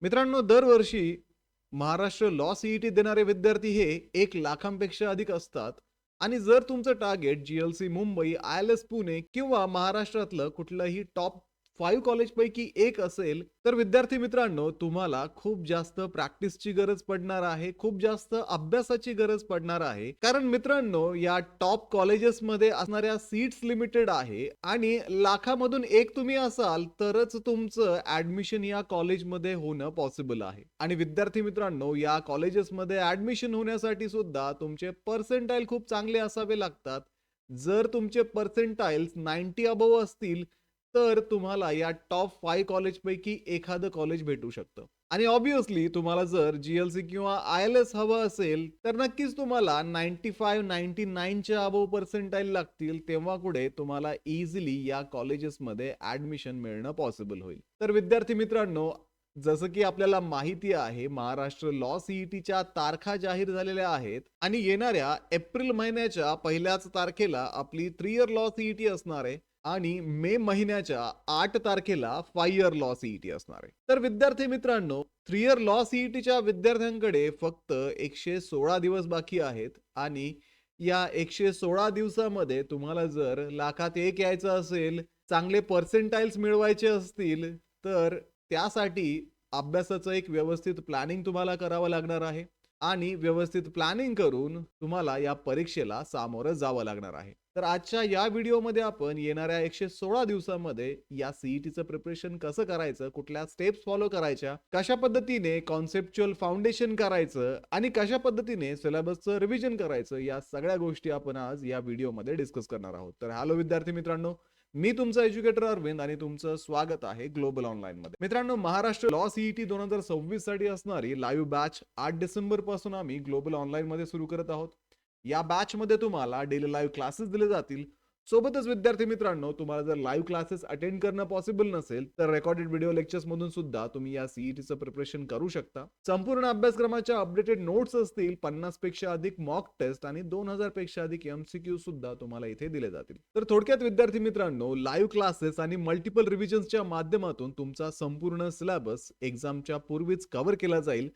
मित्रांनो, दरवर्षी Maharashtra law CET देणारे विद्यार्थी हे 1,00,000पेक्षा अधिक असतात. आणि जर तुमचं target GLC Mumbai, ILS Pune किंवा महाराष्ट्रातलं कुठलंही टॉप 5 कॉलेजपैकी एक असेल, तर विद्यार्थी मित्रांनो, तुम्हाला खूप जास्त प्रॅक्टिसची गरज पडणार आहे. खूप जास्त अभ्यासाची गरज पडणार आहे. कारण मित्रांनो, या टॉप कॉलेजेसमध्ये असणाऱ्या सीट्स लिमिटेड आहे आणि लाखामधून एक तुम्ही असाल तरच तुमचं ऍडमिशन या कॉलेजमध्ये होणं पॉसिबल आहे. आणि विद्यार्थी मित्रांनो, या कॉलेजेसमध्ये ऍडमिशन होण्यासाठी सुद्धा तुमचे पर्सेंटाईल खूप चांगले असावे लागतात. जर तुमचे पर्सेंटाइल्स 90 अबोव्ह असतील तर तुम्हाला या टॉप 5 कॉलेजपैकी एखादं कॉलेज भेटू शकतं. आणि ऑब्व्हियसली तुम्हाला जर जीएलसी किंवा आयएलएस हवं असेल तर नक्कीच तुम्हाला 95-99 च्या अबोव्ह पर्सेंटाइल लागतील. तेव्हा कुठे तुम्हाला इझिली या कॉलेजेसमध्ये ऍडमिशन मिळणं पॉसिबल होईल. तर विद्यार्थी मित्रांनो, जसं की आपल्याला माहिती आहे, महाराष्ट्र लॉ सीईटीच्या तारखा जाहीर झालेल्या आहेत आणि येणाऱ्या एप्रिल महिन्याच्या पहिल्याच तारखेला आपली 3 इयर लॉ सीईटी असणार आहे आणि मे महिन्याच्या 8 तारखेला 5 इयर लॉ सीईटी असणार आहे. तर विद्यार्थी मित्रांनो, 3 इयर लॉ सीईटीच्या विद्यार्थ्यांकडे फक्त 116 दिवस बाकी आहेत आणि या 116 दिवसामध्ये तुम्हाला जर लाखात एक यायचं असेल, चांगले पर्सेंटाइल्स मिळवायचे असतील, तर त्यासाठी अभ्यासाचं एक व्यवस्थित प्लॅनिंग तुम्हाला करावं लागणार आहे आणि व्यवस्थित प्लॅनिंग करून तुम्हाला या परीक्षेला सामोरं जावं लागणार आहे. तर आजच्या या व्हिडिओमध्ये आपण येणाऱ्या 116 दिवसामध्ये या सीईटीचं प्रिपरेशन कसं करायचं, कुठल्या स्टेप्स फॉलो करायच्या, कशा पद्धतीने कॉन्सेप्च्युअल फाउंडेशन करायचं आणि कशा पद्धतीने सिलेबसचं रिव्हिजन करायचं, या सगळ्या गोष्टी आपण आज या व्हिडिओमध्ये डिस्कस करणार आहोत. तर हॅलो विद्यार्थी मित्रांनो, मी तुमचा एज्युकेटर अरविंद आणि तुमचं स्वागत आहे ग्लोबल ऑनलाईन मध्ये. मित्रांनो, महाराष्ट्र लॉ सीईटी 2026 साठी असणारी लाईव्ह बॅच 8 डिसेंबर पासून आम्ही ग्लोबल ऑनलाईन मध्ये सुरू करत आहोत. या बॅच मध्ये तुम्हाला डेली लाईव्ह क्लासेस दिले जातील. सोबतच विद्यार्थी मित्रांनो, तुम्हाला जर लाईव्ह क्लासेस अटेंड करणं पॉसिबल नसेल तर रेकॉर्डेड व्हिडिओ लेक्चर्स मधून सुद्धा तुम्ही या सीईटीचं प्रिपरेशन करू शकता. संपूर्ण अभ्यासक्रमाच्या अपडेटेड नोट्स असतील, 50 पेक्षा अधिक मॉक टेस्ट आणि 2000 पेक्षा अधिक एमसीक्यू सुद्धा तुम्हाला इथे दिले जातील. तर थोडक्यात विद्यार्थी मित्रांनो, लाईव्ह क्लासेस आणि मल्टिपल रिव्हिजन्सच्या माध्यमातून तुमचा संपूर्ण सिलेबस एक्झामच्या पूर्वीच कव्हर केला जाईल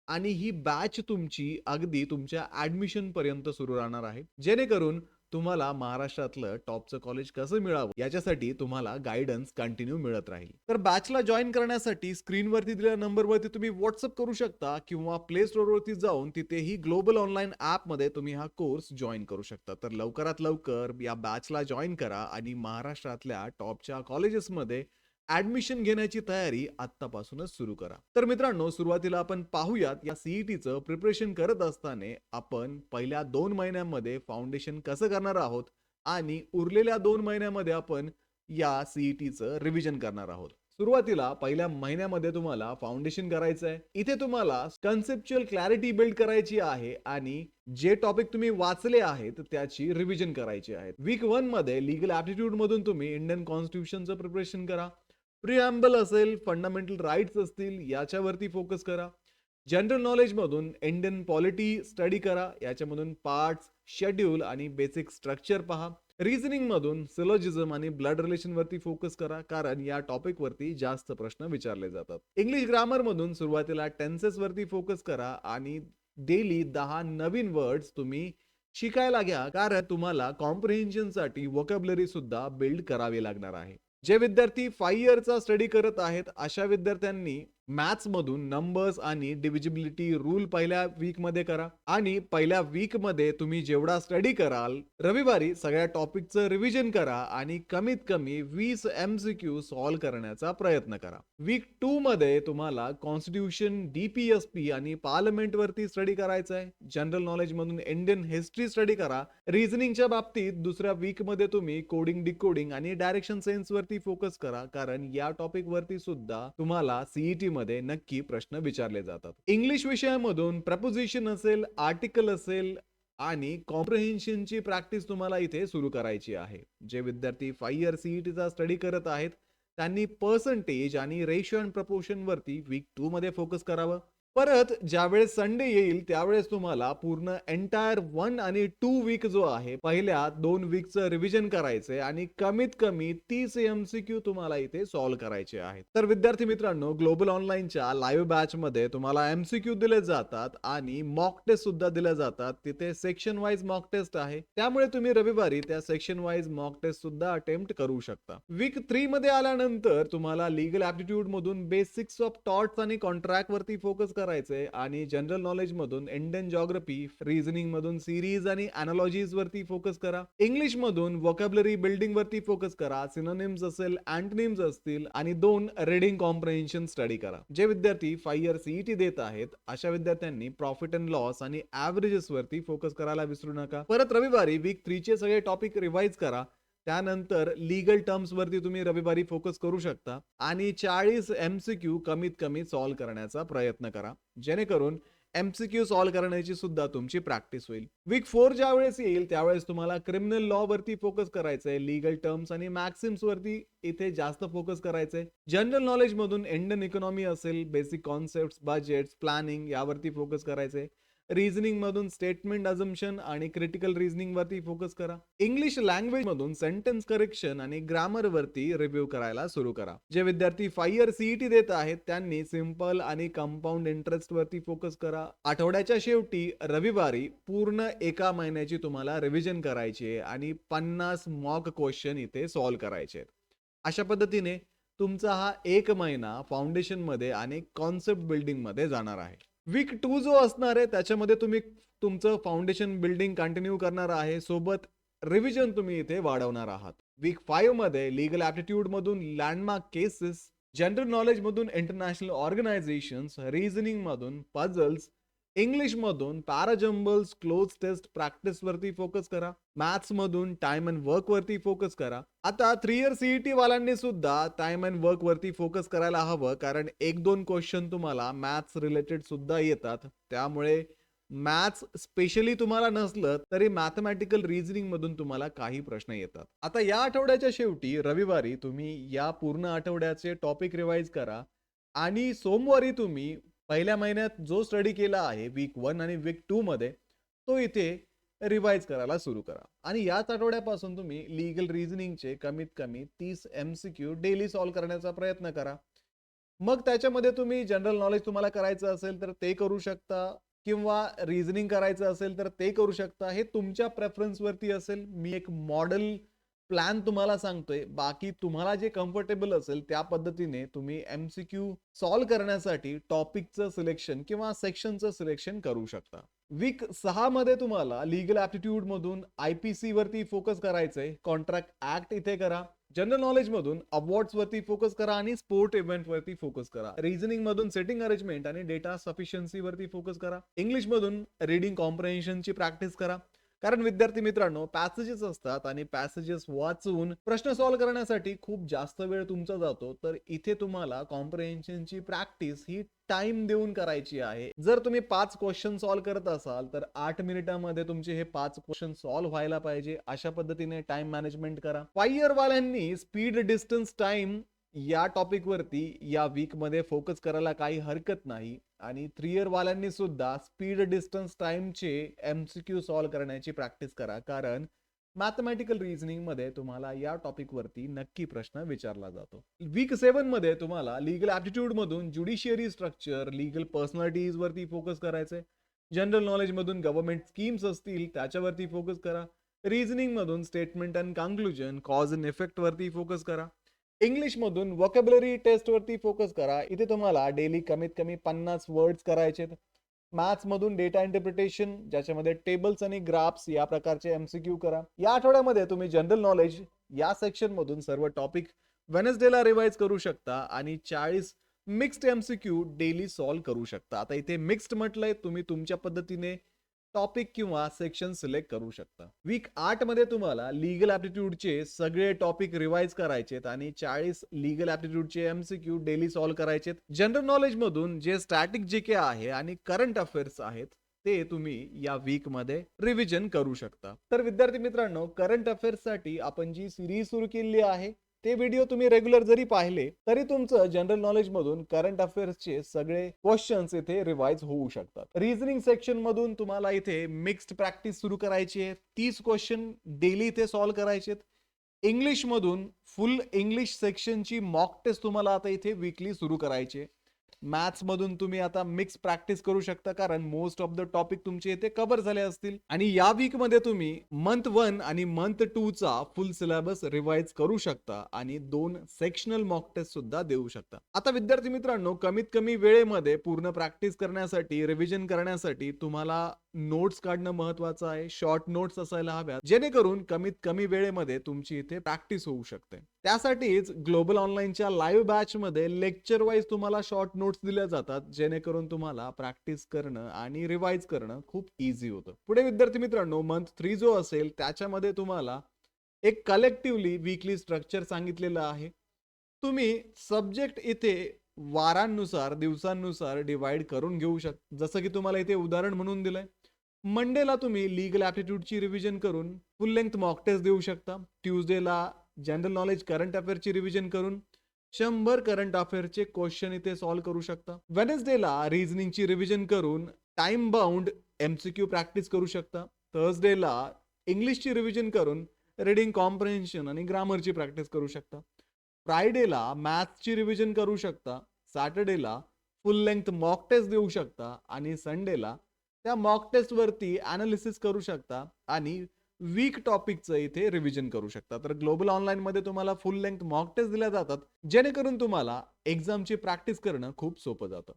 आणि ही बॅच तुमची अगदी तुमच्या ऍडमिशन पर्यंत सुरू राहणार आहे, जेणेकरून तुम्हाला महाराष्ट्रातलं टॉपचं कॉलेज कसं मिळावं याच्यासाठी तुम्हाला गायडन्स कंटिन्यू मिळत राहील. तर बॅचला जॉईन करण्यासाठी स्क्रीनवरती दिलेल्या नंबरवरती तुम्ही व्हॉट्सअप करू शकता किंवा प्ले स्टोअरवरती जाऊन तिथेही ग्लोबल ऑनलाईन ऍप मध्ये तुम्ही हा कोर्स जॉईन करू शकता. तर लवकरात लवकर या बॅचला जॉईन करा आणि महाराष्ट्रातल्या टॉपच्या कॉलेजेसमध्ये ऍडमिशन घेण्याची तयारी आत्तापासूनच सुरू करा. तर मित्रांनो, सुरुवातीला आपण पाहूयात या सीईटीचं प्रिपरेशन करत असताना आपण पहिल्या 2 महिन्यांमध्ये फाउंडेशन कसं करणार आहोत आणि उरलेल्या 2 महिन्यामध्ये आपण या सीईटीचं रिव्हिजन करणार आहोत. सुरुवातीला पहिल्या महिन्यामध्ये तुम्हाला फाउंडेशन करायचं आहे. इथे तुम्हाला कन्सेप्च्युअल क्लॅरिटी बिल्ड करायची आहे आणि जे टॉपिक तुम्ही वाचले आहेत त्याची रिव्हिजन करायची आहे. वीक 1 मध्ये लीगल ऍप्टिट्यूड मधून तुम्ही इंडियन कॉन्स्टिट्यूशनचं प्रिपरेशन करा. प्रिअम्बल असेल, फंडामेंटल राईट्स असतील, याच्यावरती फोकस करा. जनरल नॉलेज मधून इंडियन पॉलिटी स्टडी करा. याच्यामधून पार्ट्स, शेड्यूल आणि बेसिक स्ट्रक्चर पहा. रिझनिंग मधून सिलोजिझम आणि ब्लड रिलेशन वरती फोकस करा, कारण या टॉपिक वरती जास्त प्रश्न विचारले जातात. इंग्लिश ग्रामर मधून सुरुवातीला टेन्सेस वरती फोकस करा आणि डेली 10 नवीन वर्ड्स तुम्ही शिकायला घ्या, कारण तुम्हाला कॉम्प्रिहेन्शन साठी व्होकॅब्युलरी सुद्धा बिल्ड करावी लागणार आहे. जे विद्यार्थी 5 इयरचा स्टडी करत आहेत अशा विद्यार्थ्यांनी मॅथ्स मधून नंबर्स आणि डिव्हिजिबिलिटी रूल पहिल्या वीक मध्ये करा आणि पहिल्या वीक मध्ये तुम्ही जेवढा स्टडी कराल, रविवारी सगळ्या टॉपिकचं रिव्हिजन करा आणि कमीत कमी 20 एमसीक्यू सॉल्व्ह करण्याचा प्रयत्न करा. वीक 2 मध्ये तुम्हाला कॉन्स्टिट्यूशन, डीपीएसपी आणि पार्लमेंट वरती स्टडी करायचं आहे. जनरल नॉलेज मधून इंडियन हिस्ट्री स्टडी करा. रिझनिंगच्या बाबतीत दुसऱ्या वीक मध्ये तुम्ही कोडिंग, डिकोडिंग आणि डायरेक्शन सेन्स वरती फोकस करा, कारण या टॉपिक वरती सुद्धा तुम्हाला सीईटी मध्ये नक्की प्रश्न विचारले जातात. इंग्लिश विषयामधून प्रपोजिशन असेल, आर्टिकल असेल आणि कॉम्प्रिहेन्शनची प्रॅक्टिस तुम्हाला इथे सुरू करायची आहे. जे विद्यार्थी 5 इयर सीईटीचा स्टडी करत आहेत त्यांनी पर्सेंटेज आणि रेशियो अँड प्रपोर्शन वरती वीक 2 मध्ये फोकस करावं. परत ज्यावेळेस संडे येईल त्यावेळेस तुम्हाला पूर्ण एंटायर 1 आणि 2 वीक जो आहे, पहिल्या 2 वीकचं रिव्हिजन करायचंय आणि कमीत कमी 30 एमसीक्यू तुम्हाला इथे सॉल्व्ह करायचे आहेत. तर विद्यार्थी मित्रांनो, ग्लोबल ऑनलाईनच्या लाईव्ह बॅचमध्ये तुम्हाला एमसीक्यू दिले जातात आणि मॉक टेस्ट सुद्धा दिल्या जातात. तिथे सेक्शन वाईज मॉक टेस्ट आहे. त्यामुळे तुम्ही रविवारी त्या सेक्शन वाईज मॉक टेस्ट सुद्धा अटेम्प्ट करू शकता. वीक 3 मध्ये आल्यानंतर तुम्हाला लीगल ॲप्टिट्यूड मधून बेसिक्स ऑफ टॉर्ट्स आणि कॉन्ट्रॅक्ट वरती फोकस करायचंय आणि जनरल नॉलेज मधून इंडियन जिओग्राफी, रिझनिंग मधून सिरीज आणि अनालॉजीज वरती फोकस करा. इंग्लिश मधून व्होकॅब्युलरी बिल्डिंग वरती फोकस करा. सिनोनिम्स असेल, अँटोनिम्स असतील आणि 2 रीडिंग कॉम्प्रिहेन्शन स्टडी करा. जे विद्यार्थी 5 इयर सीईटी देत आहेत अशा विद्यार्थ्यांनी प्रॉफिट अँड लॉस आणि ॲव्हरेजेस वरती फोकस करायला विसरू नका. परत रविवारी वीक 3 चे सगळे टॉपिक रिवाइज करा. त्यानंतर लीगल टर्म्स वरती तुम्ही रविवारी फोकस करू शकता आणि 40 एमसीक्यू कमीत कमी सॉल्व्ह करण्याचा प्रयत्न करा, जेणेकरून एमसीक्यू सॉल्व्ह करण्याची सुद्धा तुमची प्रॅक्टिस होईल. वीक 4 ज्या वेळेस येईल त्यावेळेस तुम्हाला क्रिमिनल लॉ वरती फोकस करायचंय, लीगल टर्म्स आणि मॅक्सिम्स वरती इथे जास्त फोकस करायचंय. जनरल नॉलेज मधून इंडियन इकॉनॉमी असेल, बेसिक कॉन्सेप्ट्स, बजेट्स, प्लॅनिंग यावरती फोकस करायचंय. रिझनिंग मधून स्टेटमेंट अझम्पशन आणि क्रिटिकल रिझनिंग वरती फोकस करा. इंग्लिश लँग्वेज मधून सेंटेन्स करेक्शन आणि ग्रामर वरती रिव्ह्यू करायला सुरू करा. जे विद्यार्थी 5 इयर सीईटी देत आहेत त्यांनी सिंपल आणि कंपाऊंड इंटरेस्ट वरती फोकस करा. आठवड्याच्या शेवटी रविवारी पूर्ण एका महिन्याची तुम्हाला रिव्हिजन करायची आहे आणि 50 मॉक क्वेश्चन इथे सॉल्व्ह करायचे आहेत. अशा पद्धतीने तुमचा हा एक महिना फाउंडेशन मध्ये आणि कॉन्सेप्ट बिल्डिंग मध्ये जाणार आहे. वीक 2 जो असणार आहे त्याच्यामध्ये तुम्ही तुमचं फाउंडेशन बिल्डिंग कंटिन्यू करणार आहे, सोबत रिव्हिजन तुम्ही इथे वाढवणार आहात. वीक 5 मध्ये लीगल ॲप्टिट्यूड मधून लँडमार्क केसेस, जनरल नॉलेज मधून इंटरनॅशनल ऑर्गनायझेशन्स, रिझनिंग मधून पझल्स, इंग्लिश मधून पॅराजम्बल्स, क्लोज टेस्ट प्रॅक्टिस वरती फोकस करा. मॅथ्स मधून टाइम अँड वर्क वरती फोकस करा. आता 3 इयर सीईटी वाल्यांनी सुद्धा टाइम अँड वर्क वरती फोकस करायला हवं, कारण 1-2 क्वेश्चन तुम्हाला मॅथ्स रिलेटेड सुद्धा येतात. त्यामुळे मॅथ्स स्पेशली तुम्हाला नसलं तरी मॅथमॅटिकल रिझनिंग मधून तुम्हाला काही प्रश्न येतात. आता या आठवड्याच्या शेवटी रविवारी तुम्ही या पूर्ण आठवड्याचे टॉपिक रिवाइज करा आणि सोमवारी तुम्ही पहिल्या महिन्यात जो स्टडी केला आहे वीक 1 आणि वीक 2 मध्ये तो इथे रिवाइज करायला सुरू करा आणि याच आठवड्यापासून तुम्ही लीगल रिझनिंगचे कमीत कमी 30 एमसीक्यू डेली सॉल्व्ह करण्याचा प्रयत्न करा. मग त्याच्यामध्ये तुम्ही जनरल नॉलेज तुम्हाला करायचं असेल तर ते करू शकता किंवा रिझनिंग करायचं असेल तर ते करू शकता. हे तुमच्या प्रेफरन्स वरती असेल. मी एक मॉडेल प्लॅन तुम्हाला सांगतोय. बाकी तुम्हाला जे कम्फर्टेबल असेल त्या पद्धतीने तुम्ही एमसीक्यू सॉल्व्ह करण्यासाठी टॉपिकचं सिलेक्शन किंवा सेक्शनचं सिलेक्शन करू शकता. वीक 6 मध्ये तुम्हाला लीगल ॲप्टिट्यूड मधून आयपीसी वरती फोकस करायचंय. कॉन्ट्रॅक्ट ऍक्ट इथे करा. जनरल नॉलेज मधून अवॉर्ड्स वरती फोकस करा आणि स्पोर्ट इव्हेंट वरती फोकस करा. रिझनिंग मधून सेटिंग अरेंजमेंट आणि डेटा सफिशियन्सी वरती फोकस करा. इंग्लिश मधून रीडिंग कॉम्प्रिहेन्शनची प्रॅक्टिस करा. कारण विद्यार्थी मित्रांनो, पॅसेजेस असतात आणि पॅसेजेस वाचून प्रश्न सॉल्व्ह करण्यासाठी खूप जास्त वेळ तुमचा जातो. तर इथे तुम्हाला कॉम्प्रिहेन्शनची प्रॅक्टिस ही टाइम देऊन करायची आहे. जर तुम्ही 5 क्वेश्चन सॉल्व्ह करत असाल तर 8 मिनिटांमध्ये तुमचे हे 5 क्वेश्चन सॉल्व्ह व्हायला पाहिजे. अशा पद्धतीने टाइम मॅनेजमेंट करा. 5 इयर वाल्यांनी स्पीड डिस्टन्स टाइम या टॉपिक वरती या वीक मध्ये फोकस करायला काही हरकत नाही आणि 3 इयर वाल्यांनी सुद्धा स्पीड डिस्टन्स टाइमचे एमसीक्यू सॉल्व्ह करण्याची प्रॅक्टिस करा, कारण मॅथमॅटिकल रिझनिंग मध्ये तुम्हाला या टॉपिक वरती नक्की प्रश्न विचारला जातो. वीक 7 मध्ये तुम्हाला लीगल ॲप्टिट्यूड मधून ज्युडिशियरी स्ट्रक्चर, लीगल पर्सनॅलिटीज वरती फोकस करायचंय. जनरल नॉलेज मधून गव्हर्नमेंट स्कीम्स असतील त्याच्यावरती फोकस करा. रिझनिंग मधून statement and conclusion, cause and effect वरती फोकस करा. इंग्लिश मधून व्होकॅब्युलरी टेस्ट वरती फोकस करा. इथे तुम्हाला डेली कमीत कमी 50 वर्ड्स करायचे. मॅथ्स मधून डेटा इंटरप्रिटेशन, ज्याच्यामध्ये टेबल्स आणि ग्राफ्स या प्रकारचे एमसीक्यू करा. या आठवड्यामध्ये तुम्ही जनरल नॉलेज या सेक्शन मधून सर्व टॉपिक वेनसडेला रिवाइज करू शकता आणि 40 मिक्स्ड एमसीक्यू डेली सॉल्व्ह करू शकता. आता इथे मिक्स्ड म्हटलंय, तुम्ही तुमच्या पद्धतीने टॉपिक किंवा सेक्शन सिलेक्ट करू शकता. वीक 8 मध्ये तुम्हाला लीगल ॲप्टिट्यूडचे सगळे टॉपिक रिवाइज करायचेत आणि 40 लीगल ॲप्टिट्यूडचे एमसीक्यू डेली सॉल्व्ह करायचेत. जनरल नॉलेज मधून जे स्टॅटिक जीके आहे आणि करंट अफेअर्स आहेत ते तुम्ही या वीक मध्ये रिव्हिजन करू शकता. तर विद्यार्थी मित्रांनो, करंट अफेअर्स साठी आपण जी सिरीज सुरू केली आहे ते व्हिडिओ तुम्ही रेग्युलर जरी पाहिले तरी तुमचं जनरल नॉलेज मधून करंट अफेअर्सचे सगळे क्वेश्चन्स इथे रिवाइज होऊ शकतात. रिझनिंग सेक्शन मधून तुम्हाला इथे मिक्स्ड प्रॅक्टिस सुरू करायची आहे. 30 क्वेश्चन डेली इथे सॉल्व्ह करायचे आहेत. इंग्लिश मधून फुल इंग्लिश सेक्शनची मॉक टेस्ट तुम्हाला आता इथे वीकली सुरू करायची आहे. मॅथ्स मधून तुम्ही आता मिक्स प्रॅक्टिस करू शकता कारण मोस्ट ऑफ द टॉपिक तुमचे इथे कव्हर झाले असतील. आणि या वीक मध्ये तुम्ही मंथ 1 आणि मंथ 2 चा फुल सिलेबस रिवाइज करू शकता आणि 2 सेक्शनल मॉक टेस्ट सुद्धा देऊ शकता. आता विद्यार्थी मित्रांनो, कमीत कमी वेळेमध्ये पूर्ण प्रॅक्टिस करण्यासाठी, रिव्हिजन करण्यासाठी तुम्हाला नोट्स काढणं महत्वाचं आहे. शॉर्ट नोट्स असायला हव्यात जेणेकरून कमीत कमी वेळेमध्ये तुमची इथे प्रॅक्टिस होऊ शकते. त्यासाठीच ग्लोबल ऑनलाईनच्या लाईव्ह बॅच मध्ये लेक्चर वाईज तुम्हाला शॉर्ट नोट्स दिल्या जातात जेणेकरून तुम्हाला प्रॅक्टिस करणं आणि रिवाइज करणं खूप इझी होतं. पुढे विद्यार्थी मित्रांनो, मंथ 3 जो असेल त्याच्यामध्ये तुम्हाला एक कलेक्टिव्हली वीकली स्ट्रक्चर सांगितलेलं आहे. तुम्ही सब्जेक्ट इथे वारांनुसार, दिवसांनुसार डिवाइड करून घेऊ शकता. जसं की तुम्हाला इथे उदाहरण म्हणून दिलंय, मंडेला तुम्ही लीगल ऍप्टिट्यूडची रिव्हिजन करून फुल लेंथ मॉक टेस्ट देऊ शकता. ट्यूजडेला जनरल नॉलेज करंट अफेअरची रिव्हिजन करून 100 करंट अफेअरचे क्वेश्चन इथे सॉल्व्ह करू शकता. वेडनेसडेला रिझनिंगची रिव्हिजन करून टाइम बाउंड एमसीक्यू प्रॅक्टिस करू शकता. थर्सडेला इंग्लिशची रिव्हिजन करून रीडिंग कॉम्प्रिहेन्शन आणि ग्रामरची प्रॅक्टिस करू शकता. फ्रायडेला मॅथ्सची रिव्हिजन करू शकता. सॅटर्डेला फुल लेंथ मॉक टेस्ट देऊ शकता आणि संडेला त्या मॉक टेस्ट वरती अनालिसिस करू शकता आणि वीक टॉपिकचं इथे रिव्हिजन करू शकता. तर ग्लोबल ऑनलाईन मध्ये तुम्हाला फुल लेंथ मॉक टेस्ट दिल्या जातात जेणेकरून तुम्हाला एक्झामची प्रॅक्टिस करणं खूप सोपं जातं.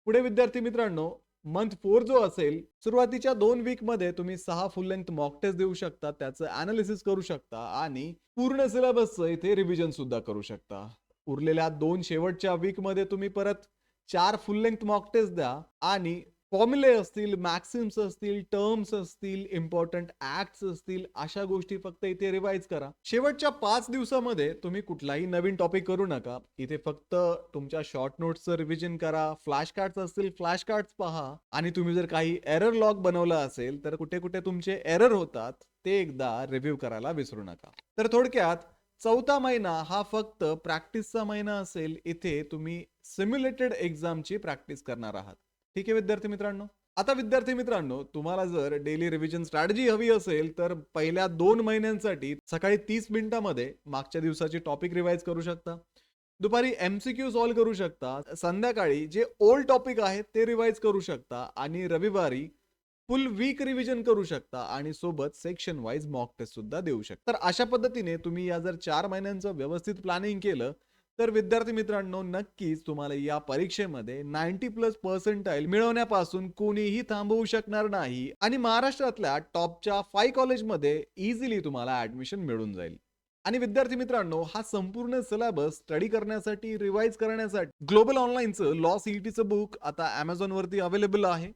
पुढे विद्यार्थी मित्रांनो, मंथ 4 जो असेल, सुरुवातीच्या 2 वीक मध्ये तुम्ही 6 फुल लेंथ मॉक टेस्ट देऊ शकता, त्याचं अनालिसिस करू शकता आणि पूर्ण सिलेबसचं इथे रिव्हिजन सुद्धा करू शकता. उरलेल्या 2 शेवटच्या वीक मध्ये तुम्ही परत 4 फुल लेंथ मॉक टेस्ट द्या आणि फॉर्म्युले असतील, मॅक्सिम्स असतील, टर्म्स असतील, इम्पॉर्टंट ऍक्ट्स असतील, अशा गोष्टी फक्त इथे रिवाइज करा. शेवटच्या 5 दिवसामध्ये तुम्ही कुठलाही नवीन टॉपिक करू नका. इथे फक्त तुमच्या शॉर्ट नोट्सचं रिव्हिजन करा. फ्लॅश कार्ड्स असतील, फ्लॅश कार्ड्स पहा आणि तुम्ही जर काही एरर लॉग बनवला असेल तर कुठे कुठे तुमचे एरर होतात ते एकदा रिव्ह्यू करायला विसरू नका. तर थोडक्यात 4था महिना हा फक्त प्रॅक्टिसचा महिना असेल. इथे तुम्ही सिम्युलेटेड एक्झामची प्रॅक्टिस करणार आहात. ठीक आहे विद्यार्थी मित्रांनो. आता विद्यार्थी मित्रांनो, तुम्हाला जर डेली रिव्हिजन स्ट्रॅटेजी हवी असेल तर पहिल्या 2 महिन्यांसाठी सकाळी 30 मिनिटांमध्ये मागच्या दिवसाचे टॉपिक रिवाइज करू शकता. दुपारी एमसीक्यू सॉल्व्ह करू शकता. संध्याकाळी जे ओल्ड टॉपिक आहेत ते रिवाइज करू शकता आणि रविवारी फुल वीक रिव्हिजन करू शकता आणि सोबत सेक्शन वाईज मॉक टेस्ट सुद्धा देऊ शकता. तर अशा पद्धतीने तुम्ही या जर 4 महिन्यांचं व्यवस्थित प्लॅनिंग केलं तर विद्यार्थी मित्रांनो, नक्कीच तुम्हाला या परीक्षेमध्ये 90+ मिळवण्यापासून कोणीही थांबवू शकणार नाही आणि महाराष्ट्रातल्या टॉपच्या 5 कॉलेजमध्ये इझिली तुम्हाला ऍडमिशन मिळून जाईल. आणि विद्यार्थी मित्रांनो, हा संपूर्ण सिलेबस स्टडी करण्यासाठी, रिवाइज करण्यासाठी ग्लोबल ऑनलाईनचं लॉ सीईटीचं बुक आता Amazon वरती अवेलेबल आहे.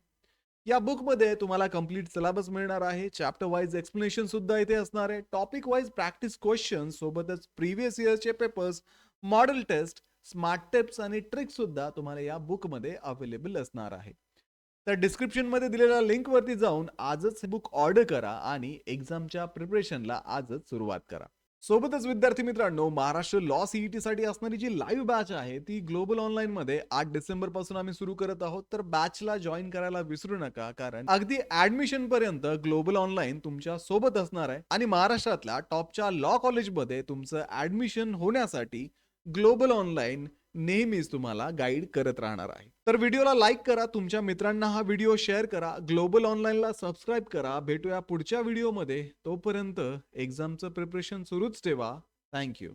या बुक मध्ये तुम्हाला कंप्लीट सिलेबस मिळणार आहे. चॅप्टर वाईज एक्सप्लेनेशन सुद्धा इथे असणार आहे. टॉपिक वाईज प्रॅक्टिस क्वेश्चन सोबतच प्रिव्हियस इयरचे papers, model test, smart tips आणि ट्रिक्स सुद्धा तुम्हाला या बुक मध्ये अवेलेबल असणार आहे. तर डिस्क्रिप्शन मध्ये दिलेल्या लिंक वरती जाऊन आजच बुक ऑर्डर करा आणि एक्झामच्या प्रिपरेशनला आजच सुरुवात करा. सोबतच विद्यार्थी मित्रांनो, महाराष्ट्र लॉ सीईटी साठी असणारी जी लाईव्ह बॅच आहे ती ग्लोबल ऑनलाईन मध्ये 8 डिसेंबर पासून आम्ही सुरू करत आहोत. तर बॅचला जॉईन करायला विसरू नका कारण अगदी ऍडमिशन पर्यंत ग्लोबल ऑनलाईन तुमच्या सोबत असणार आहे आणि महाराष्ट्रातल्या टॉपच्या लॉ कॉलेजमध्ये तुमचं ऍडमिशन होण्यासाठी ग्लोबल ऑनलाईन नेहमीच तुम्हाला गाईड करत राहणार आहे. तर व्हिडिओला लाईक करा, तुमच्या मित्रांना हा व्हिडिओ शेअर करा, ग्लोबल ऑनलाईनला सबस्क्राईब करा. भेटूया पुढच्या व्हिडिओमध्ये. तोपर्यंत एक्झामचं प्रिपरेशन सुरूच ठेवा. थँक्यू.